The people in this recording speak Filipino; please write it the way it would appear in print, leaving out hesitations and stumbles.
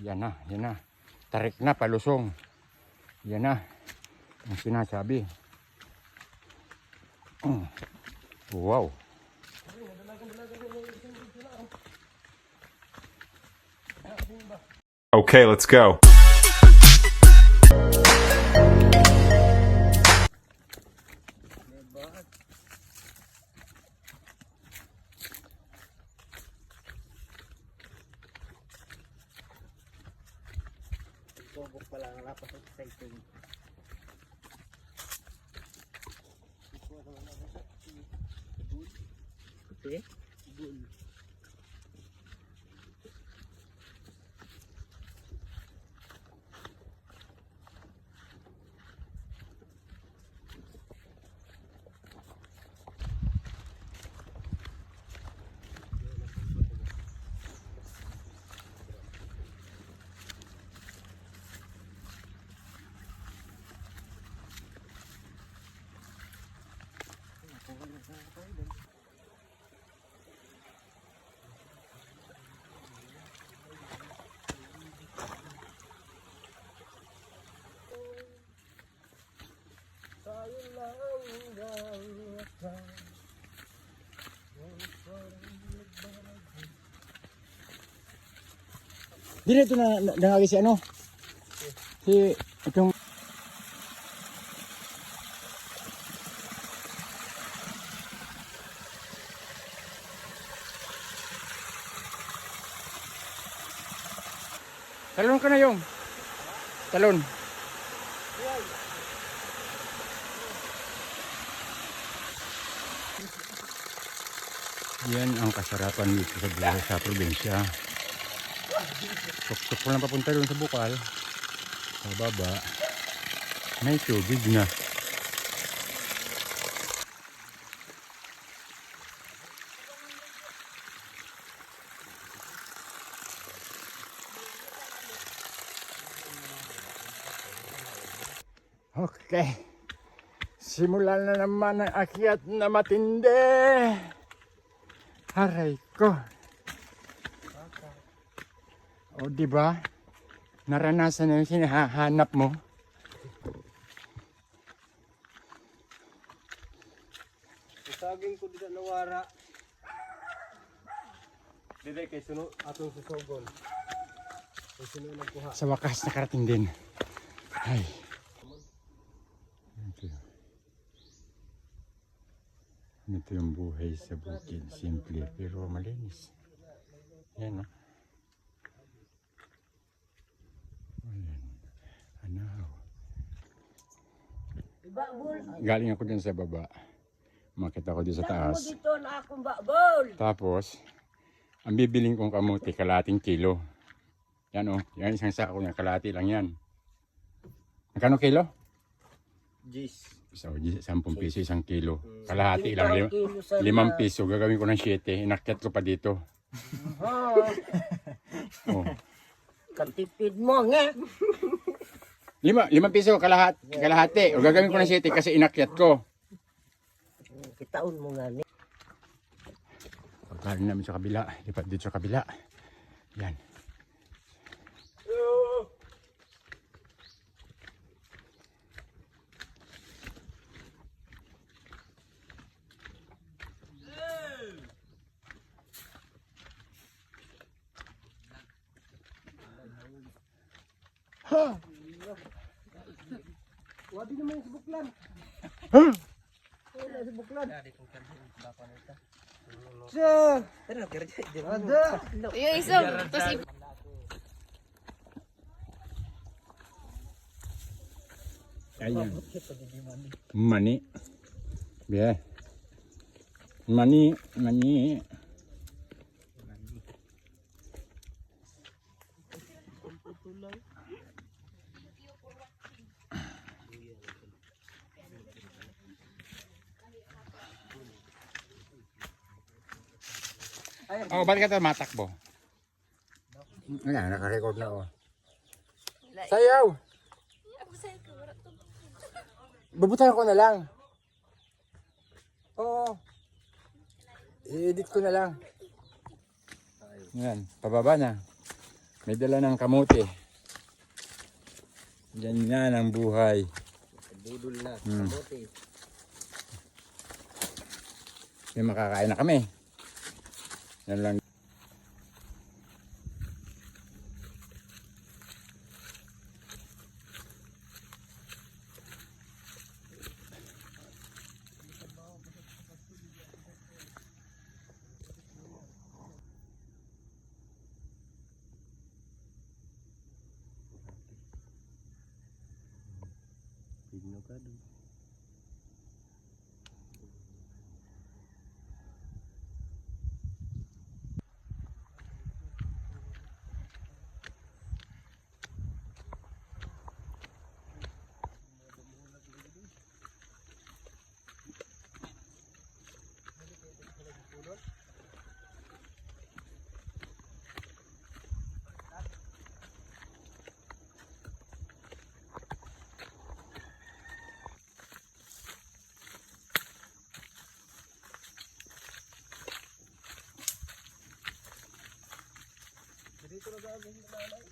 Yan na, yan na. Tarik na, palusong. Yan na. Ang sinasabi. Wow. Okay, let's go. Bubuk pala ang lapas ng exciting. Okay? Bull. Dito na nangagi si ano? Si itong talon ka na yung talon. Yan ang kasarapan dito sa buhay sa probinsya. Tuk-tuk ko lang papunta doon sa bukal. Sa baba. May tubig na. Okay. Simulan na naman ang akyat na matindi. Aray ko. O diba? Naranasan na yung hinahanap mo. Saging ko dito nawara. Dito kay suno atong susogon. Kay suno nagkuha. Sa wakas nakarating din. Ay. Ito yung buhay sa bukid. Simple pero malinis. Yan o. Ayan. Anaw. Galing ako dyan sa baba. Makita ko dyan sa taas. Dito na akong babol. Tapos, ang bibiling kong kamuti, kalating kilo. Yan o. Yan isang sako niya. Kalati lang yan. Magkano kilo? Jis. So, 10 piso isang kilo. Kalahati lang. 5 piso. Gagawin ko ng 7. Inakyat ko pa dito. Oh. Katipid mo nga. 5 piso kalahati. O gagawin ko ng 7 kasi inakyat ko. Kitaon mo nga ni. Pagkain namin sa kabila. Lipat dito sa kabila. Yan. Ha! Wadi naman yung buklan. Ha! Wala sa buklan. Pero kerja di Ada. Yung isang, tapos Ayan. Mani. Biar. Mani. Oh, ba't ka ito matakbo? Ayan, nakarecord na oh. Sayaw! Bubutahan ko na lang. Oo. I-edit ko na lang. Ayan, pababa na. May dala ng kamote. Ganyan ang buhay. Budol na. Hmm. Kamote. May makakain na kami. Yan lang. Pino ka doon. Dito na gagawin na nanay.